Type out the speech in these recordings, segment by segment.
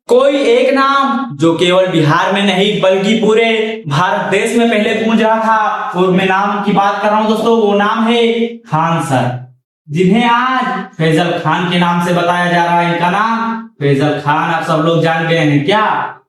कोई एक नाम जो केवल बिहार में नहीं बल्कि पूरे भारत देश में पहले गूंज रहा था, और मैं नाम की बात कर रहा हूं दोस्तों, वो नाम है खान सर, जिन्हें आज फैजल खान के नाम से बताया जा रहा है। इनका नाम फैजल खान, आप सब लोग जान गए हैं क्या?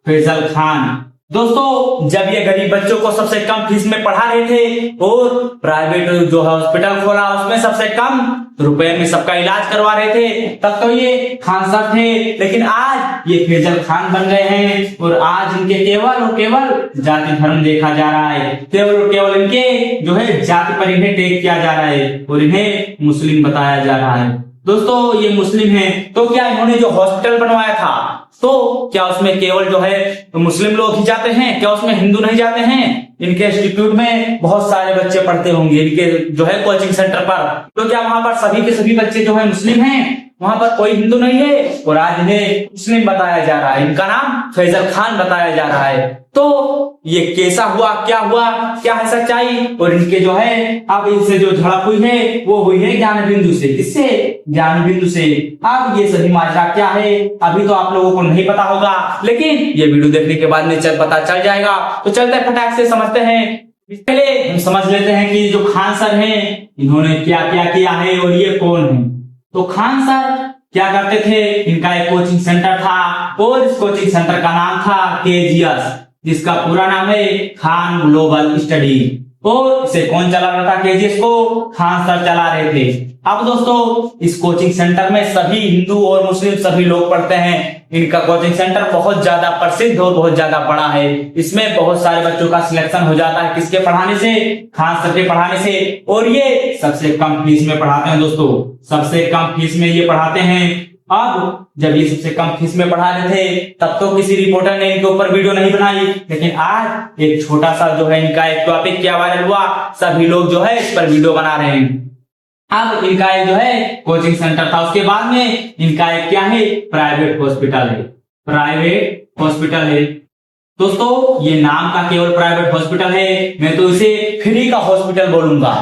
फैजल खान। दोस्तों, जब ये गरीब बच्चों को सबसे कम फीस में पढ़ा रहे थे और प्राइवेट जो हॉस्पिटल खोला उसमें सबसे कम रुपए में सबका इलाज करवा रहे थे, तब तो ये खान सर थे। लेकिन आज ये फैजल खान बन गए हैं और आज इनके केवल और केवल जाति धर्म देखा जा रहा है, केवल और केवल इनके जो है जाति पर इन्हें टेक किया जा रहा है और इन्हें मुस्लिम बताया जा रहा है। दोस्तों, ये मुस्लिम हैं, तो क्या इन्होंने जो हॉस्पिटल बनवाया था, तो क्या उसमें केवल जो है मुस्लिम लोग ही जाते हैं? क्या उसमें हिंदू नहीं जाते हैं? इनके इंस्टीट्यूट में बहुत सारे बच्चे पढ़ते होंगे, इनके जो है कोचिंग सेंटर पर, तो क्या वहां पर सभी के सभी बच्चे जो है मुस्लिम हैं? वहां पर कोई हिंदू नहीं है और आज इन्हें मुस्लिम बताया जा रहा है। इनका नाम फैजल खान बताया जा रहा है। तो ये कैसा हुआ, क्या हुआ, क्या है सच्चाई? और इनके जो है अब इनसे जो झड़प हुई है वो हुई है ज्ञान बिंदु से। किससे? ज्ञान बिंदु से। अब ये सही माजरा क्या है अभी तो आप लोगों को नहीं पता होगा, लेकिन ये वीडियो देखने के बाद में पता चल जाएगा। तो चलते फटाक से समझते हैं। पहले हम समझ लेते हैं कि जो खान सर हैं इन्होंने क्या क्या किया है और ये कौन है। तो खान सर क्या करते थे, इनका एक कोचिंग सेंटर था और इस कोचिंग सेंटर का नाम था केजीएस, जिसका पूरा नाम है खान ग्लोबल स्टडी। और इसे कौन चला रहा था? केजीएस को खान सर चला रहे थे। अब दोस्तों, इस कोचिंग सेंटर में सभी हिंदू और मुस्लिम सभी लोग पढ़ते हैं। इनका कोचिंग सेंटर बहुत ज्यादा प्रसिद्ध और बहुत ज्यादा बड़ा है। इसमें बहुत सारे बच्चों का सिलेक्शन हो जाता है। किसके पढ़ाने से? खान सर के पढ़ाने से। और ये सबसे कम फीस में पढ़ाते हैं दोस्तों, सबसे कम फीस में ये पढ़ाते हैं। अब जब ये सबसे कम फीस में पढ़ा रहे थे तब तो किसी रिपोर्टर ने इनके ऊपर वीडियो नहीं बनाई, लेकिन आज एक छोटा सा जो है इनका एक टॉपिक क्या वायरल हुआ, सभी लोग जो है इस पर वीडियो बना रहे हैं। अब इनका एक जो है कोचिंग सेंटर था, उसके बाद में इनका एक क्या है, प्राइवेट हॉस्पिटल है। प्राइवेट हॉस्पिटल है दोस्तों, ये नाम का केवल प्राइवेट हॉस्पिटल है, मैं तो इसे फ्री का हॉस्पिटल बोलूंगा।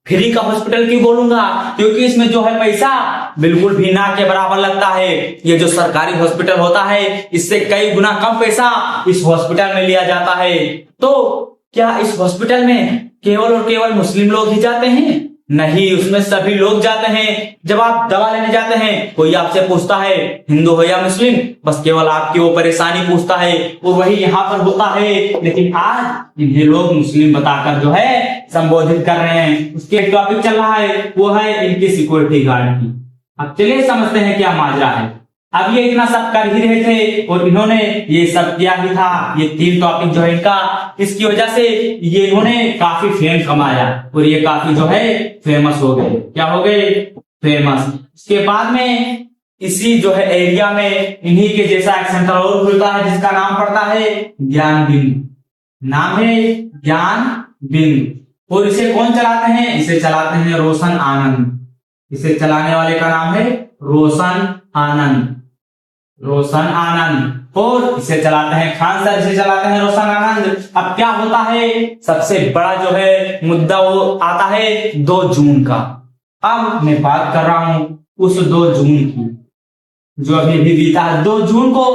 फ्री का हॉस्पिटल क्यों बोलूंगा? क्योंकि इसमें जो है पैसा बिल्कुल भी ना के बराबर लगता है। ये जो सरकारी हॉस्पिटल होता है इससे कई गुना कम पैसा इस हॉस्पिटल में लिया जाता है। तो क्या इस हॉस्पिटल में केवल और केवल मुस्लिम लोग ही जाते हैं? नहीं, उसमें सभी लोग जाते हैं। जब आप दवा लेने जाते हैं कोई आपसे पूछता है हिंदू हो या मुस्लिम, बस केवल आपकी वो परेशानी पूछता है और वही यहाँ पर होता है। लेकिन आज इन्हें लोग मुस्लिम बताकर जो है संबोधित कर रहे हैं। उसके एक टॉपिक चल रहा है, वो है इनकी सिक्योरिटी गार्ड की। अब चलिए समझते हैं क्या माजरा है। अब ये इतना सब कर ही रहे थे और इन्होंने ये सब किया ही था। ये 3 टॉपिक जो है इनका, इसकी वजह से ये इन्होंने काफी फेम कमाया और ये काफी जो है फेमस हो गए। क्या हो गए? फेमस। इसके बाद में इसी जो है एरिया में इन्हीं के जैसा एक सेंटर और खुलता है जिसका नाम पड़ता है ज्ञान बिंदु। नाम है ज्ञान बिंदु। और इसे कौन चलाते हैं? इसे चलाते हैं रोशन आनंद। इसे चलाने वाले का नाम है रोशन आनंद। रोशन आनंद। और इसे चलाते हैं खान सर, इसे चलाते हैं रोशन आनंद। अब क्या होता है, सबसे बड़ा जो है मुद्दा वो आता है 2 जून का। अब मैं बात कर रहा हूं उस 2 जून की जो अभी भी बीता है। 2 जून को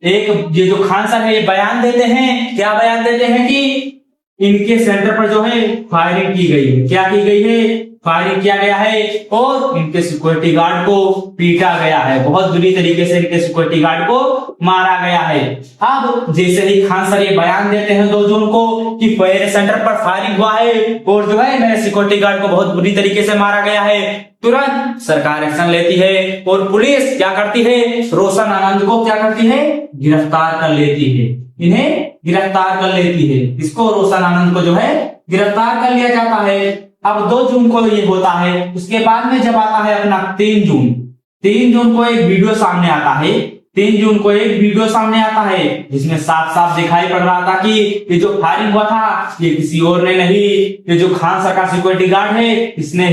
एक ये जो खान सर है ये बयान देते हैं। क्या बयान देते हैं? कि इनके सेंटर पर जो है फायरिंग की गई है। क्या की गई है? फायरिंग किया गया है और इनके सिक्योरिटी गार्ड को पीटा गया है। बहुत बुरी तरीके से इनके सिक्योरिटी गार्ड को मारा गया है। अब जैसे ही खान सर ये बयान देते हैं 2 जून को कि मेरे सेंटर पर फायरिंग हुआ है और जो है मेरे सिक्योरिटी गार्ड को बहुत बुरी तरीके से मारा गया है, तुरंत सरकार एक्शन लेती है और पुलिस क्या करती है, रोशन आनंद को क्या करती है, गिरफ्तार कर लेती है। इन्हें गिरफ्तार कर लेती है। इसको रोशन आनंद को जो है गिरफ्तार कर लिया जाता है। अब 2 जून को ये होता है। उसके बाद में जब आता है अपना 3 जून, 3 जून को एक वीडियो सामने आता है। 3 जून को एक वीडियो सामने आता है जिसमें साफ साफ दिखाई पड़ रहा था कि ये जो फायरिंग हुआ था ये किसी और ने नहीं, ये जो खान सर का सिक्योरिटी गार्ड है इसने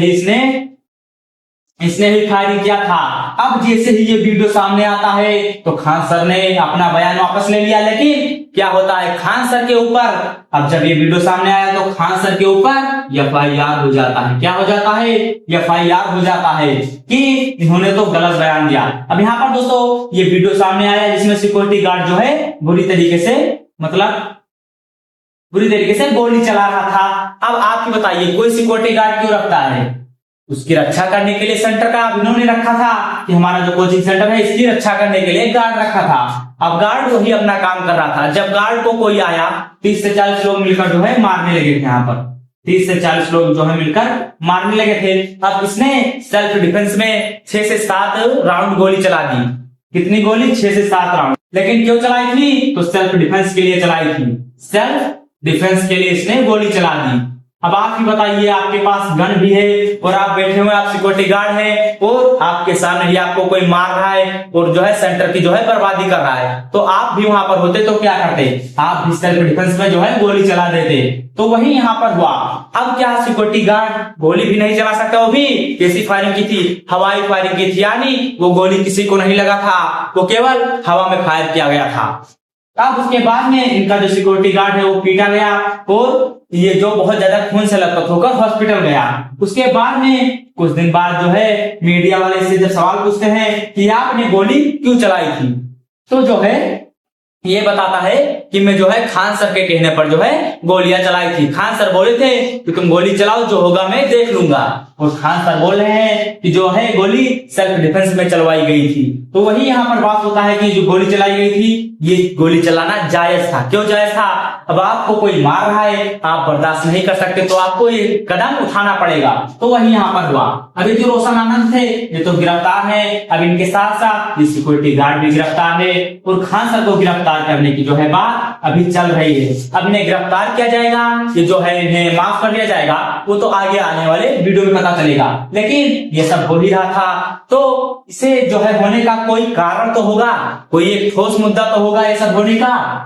इसने भी फायरिंग किया था। अब जैसे ही ये वीडियो सामने आता है तो खान सर ने अपना बयान वापस ले लिया, लेकिन क्या होता है खान सर के ऊपर, अब जब ये वीडियो सामने आया तो खान सर के ऊपर एफआईआर हो जाता है। क्या हो जाता है? एफआईआर हो जाता है कि इन्होंने तो गलत बयान दिया। अब यहाँ पर दोस्तों ये वीडियो सामने आया जिसमें सिक्योरिटी गार्ड जो है बुरी तरीके से गोली चला रहा था। अब आप ही बताइए कोई सिक्योरिटी गार्ड क्यों रखता है? उसकी रक्षा करने के लिए सेंटर का इन्होंने रखा था कि हमारा जो कोचिंग सेंटर है इसकी रक्षा करने के लिए गार्ड रखा था। अब गार्ड वही अपना काम कर रहा था। जब गार्ड को कोई आया 30 से 40 लोग मिलकर जो है मारने लगे थे। यहाँ पर 30 से 40 लोग जो है मिलकर मारने लगे थे। अब इसने सेल्फ डिफेंस में 6 से 7 राउंड गोली चला दी। कितनी गोली? 6 से 7 राउंड। लेकिन क्यों चलाई थी? तो सेल्फ डिफेंस के लिए चलाई थी। सेल्फ डिफेंस के लिए इसने गोली चला दी। अब आप ही बताइए, आपके पास गन भी है और आप बैठे हुए, आप सिक्योरिटी गार्ड है और आपके सामने ही आपको कोई मार रहा है और जो है सेंटर की जो है बर्बादी कर रहा है, तो आप भी वहां पर होते तो क्या करते? आप भी सेल्फ डिफेंस में जो है गोली चला देते। तो वही यहाँ पर हुआ। अब क्या सिक्योरिटी गार्ड गोली भी नहीं चला सकता? वो भी कैसी फायरिंग की थी? हवाई फायरिंग की थी, यानी वो गोली किसी को नहीं लगा था, वो केवल हवा में फायर किया गया था। अब उसके बाद में इनका जो सिक्योरिटी गार्ड है वो पीटा गया और ये जो बहुत ज्यादा खून से लथपथ होकर हॉस्पिटल गया। उसके बाद में कुछ दिन बाद जो है मीडिया वाले इससे जब सवाल पूछते हैं कि आपने गोली क्यों चलाई थी, तो जो है ये बताता है कि मैं जो है खान सर के कहने पर जो है गोलियां चलाई थी। खान सर बोले थे कि तुम गोली चलाओ, जो होगा मैं देख लूंगा। और खान सर बोल रहे हैं कि जो है गोली सेल्फ डिफेंस में चलवाई गई थी। तो वही यहाँ पर बात होता है कि जो गोली चलाई गई थी ये गोली चलाना जायज था। क्यों जायज था? अब आपको कोई मार रहा है, आप बर्दाश्त नहीं कर सकते तो आपको ये कदम उठाना पड़ेगा। तो वही यहाँ पर हुआ। अभी जो रोशन आनंद थे ये तो गिरफ्तार है। अब इनके साथ साथ ये सिक्योरिटी गार्ड भी गिरफ्तार है और खान सर को गिरफ्तार करने की जो है बात अभी चल रही है। अब इन्हें गिरफ्तार किया जाएगा, ये जो है इन्हें माफ कर दिया जाएगा, वो तो आगे आने वाले वीडियो में पता चलेगा। लेकिन ये सब हो ही रहा था तो इसे जो है होने का कोई कारण तो होगा, कोई एक ठोस मुद्दा तो होगा ये सब होने का।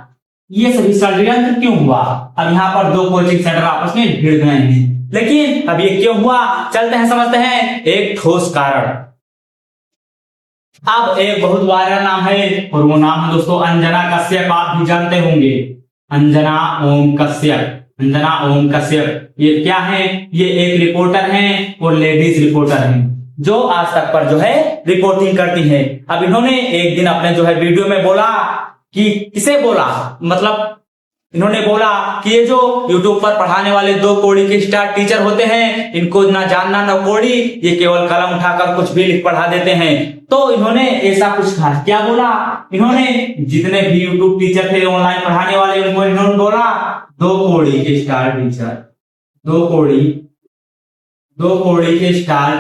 ये सभी षड्यंत्र क्यों हुआ? अब यहाँ पर दो कोचिंग सेंटर आपस में भिड़ गए हैं, लेकिन अब ये क्यों हुआ चलते हैं समझते हैं एक ठोस कारण। अब एक बहुत वायरल नाम है और वो नाम है दोस्तों अंजना कश्यप। आप भी जानते होंगे अंजना ओम कश्यप। अंजना ओम कश्यप ये क्या है? ये एक रिपोर्टर हैं और लेडीज रिपोर्टर हैं जो आज तक पर जो है रिपोर्टिंग करती है। अब इन्होंने एक दिन अपने जो है वीडियो में बोला कि किसे बोला, मतलब इन्होंने बोला कि ये जो यूट्यूब पर पढ़ाने वाले 2 कौड़ी के स्टार टीचर होते हैं इनको ना जानना ना कौड़ी, ये केवल कलम उठाकर कुछ भी लिख पढ़ा देते हैं। तो इन्होंने ऐसा कुछ कहा। क्या बोला इन्होंने? जितने भी यूट्यूब टीचर थे ऑनलाइन पढ़ाने वाले उनको इन्होंने बोला 2 कौड़ी के स्टार टीचर, 2 कौड़ी के स्टार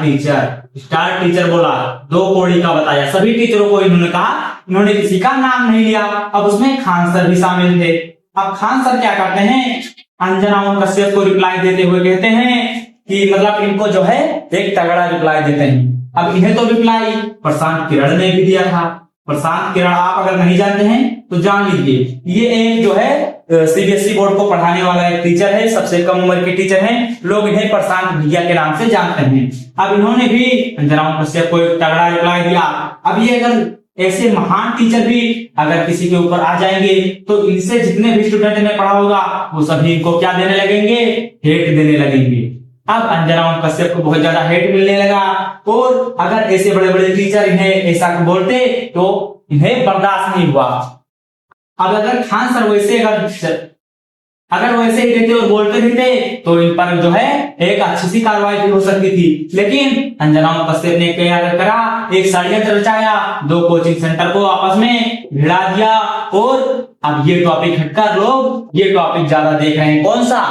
टीचर बोला, 2 कौड़ी का बताया। सभी टीचरों को इन्होंने कहा, इन्होंने किसी का नाम नहीं लिया। अब उसमें खान सर भी शामिल थे। अब खान सर क्या करते हैं? अंजना ओम कश्यप को रिप्लाई देते हुए कहते हैं कि मतलब इनको जो है एक तगड़ा रिप्लाई देते हैं। अब इन्हें तो रिप्लाई प्रशांत किरण ने भी दिया था। प्रशांत किरण आप अगर नहीं जानते हैं तो जान लीजिए, ये एक जो है सीबीएसई बोर्ड को पढ़ाने वाला एक टीचर है, सबसे कम उम्र के टीचर हैं। लोग इन्हें प्रशांत भैया के नाम से जानते हैं। अब इन्होंने भी अंजना ओम कश्यप को एक तगड़ा रिप्लाई दिया। अब ये अगर ऐसे महान टीचर भी अगर किसी के ऊपर आ जाएंगे तो इनसे जितने भी स्टूडेंट ने पढ़ा होगा वो सभी इनको क्या देने लगेंगे? हेट देने लगेंगे। अब अंजना ओम कश्यप को बहुत ज्यादा हेट मिलने लगा और अगर ऐसे बड़े बड़े टीचर इन्हें ऐसा बोलते तो इन्हें बर्दाश्त नहीं हुआ। अब अगर खान सर वैसे अगर वैसे ही रहते और बोलते भी थे तो इन पर जो है एक अच्छी सी कार्रवाई भी हो सकती थी। लेकिन अंजना ओम कश्यप ने क्या करा? एक षड्यंत्र रचाया, 2 कोचिंग सेंटर को आपस में भिड़ा दिया और अब ये टॉपिक हटकर लोग ये टॉपिक ज्यादा देख रहे हैं। कौन सा?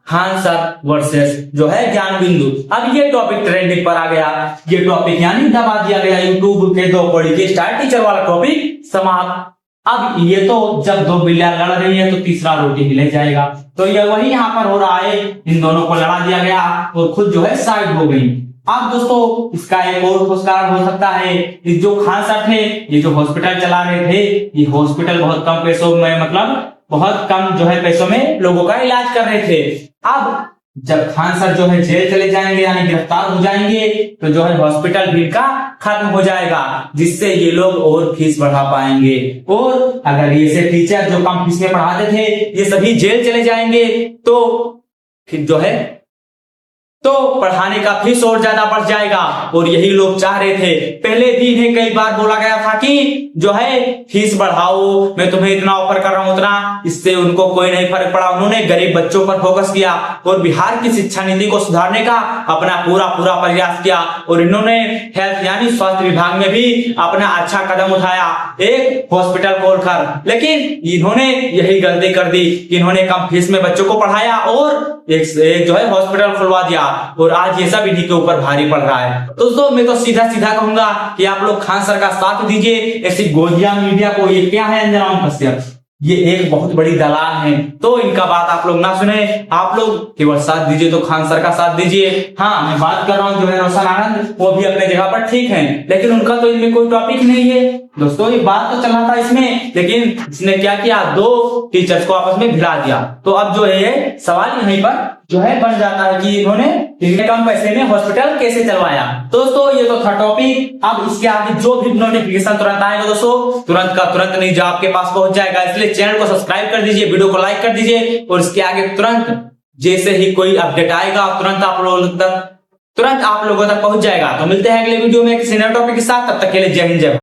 खान सर वर्सेस जो है ज्ञान बिंदु। अब ये टॉपिक ट्रेंडिंग पर आ गया। ये टॉपिक यानी दबा दिया गया। यूट्यूब के 2 कौड़ी के स्टार टीचर वाला टॉपिक समाप्त। अब ये तो जब 2 बिल्लियां लड़ रही है तो तीसरा रोटी ही ले जाएगा। तो ये वही यहाँ पर हो रहा है, इन दोनों को लड़ा दिया गया और खुद जो है साइड हो गई। अब दोस्तों इसका एक और ठोस कारण हो सकता है, इस जो खान सर थे ये जो हॉस्पिटल चला रहे थे, ये हॉस्पिटल बहुत कम पैसों में, मतलब बहुत कम जो है पैसों में लोगों का इलाज कर रहे थे। अब जब खान सर जो है जेल चले जाएंगे यानी गिरफ्तार हो जाएंगे तो जो है हॉस्पिटल भीड़ का खत्म हो जाएगा, जिससे ये लोग और फीस बढ़ा पाएंगे। और अगर ये से टीचर जो कम फीस में पढ़ाते थे ये सभी जेल चले जाएंगे तो फिर जो है तो पढ़ाने का फीस और ज्यादा बढ़ जाएगा। और यही लोग चाह रहे थे। पहले भी इन्हें कई बार बोला गया था कि जो है फीस बढ़ाओ, मैं तुम्हें इतना ऑफर कर रहा हूं उतना, इससे उनको कोई नहीं फर्क पड़ा। उन्होंने गरीब बच्चों पर फोकस किया और बिहार की शिक्षा नीति को सुधारने का अपना पूरा प्रयास किया। और इन्होंने हेल्थ यानी स्वास्थ्य विभाग में भी अपना अच्छा कदम उठाया, एक हॉस्पिटल खोलकर। लेकिन इन्होंने यही गलती कर दी कि इन्होंने कम फीस में बच्चों को पढ़ाया और एक जो है हॉस्पिटल खुलवा दिया। और आज ये सब इन्हीं के ऊपर भारी पड़ रहा है। दोस्तों मैं तो सीधा कहूंगा कि आप लोग खान सर का साथ दीजिए। ऐसी गोजिया मीडिया को, ये क्या है अंजनाओं कश्यप, ये एक बहुत बड़ी दलाल है, तो इनका बात आप लोग ना सुने। आप लोग केवल साथ दीजिए तो खान सर का साथ दीजिए। हाँ मैं बात कर रहा हूँ जो है रोशन आनंद, वो भी अपने जगह पर ठीक है, लेकिन उनका तो इनमें कोई टॉपिक नहीं है। दोस्तों ये बात तो चला था इसमें, लेकिन इसने क्या किया, दो टीचर्स को आपस में भिड़ा दिया। तो अब जो है सवाल यहीं पर जो है बन जाता है कि इन्होंने इतने कम पैसे में हॉस्पिटल कैसे चलवाया। दोस्तों ये तो था टॉपिक। अब इसके आगे जो भी नोटिफिकेशन तुरंत आएगा दोस्तों, तुरंत का तुरंत नहीं जो आपके पास पहुंच जाएगा। इसलिए चैनल को सब्सक्राइब कर दीजिए, वीडियो को लाइक कर दीजिए और इसके आगे तुरंत जैसे ही कोई अपडेट आएगा तुरंत आप लोगों तक पहुंच जाएगा। तो मिलते हैं अगले वीडियो में किसी नए टॉपिक के साथ, तब तक के लिए जय हिंद जय भारत।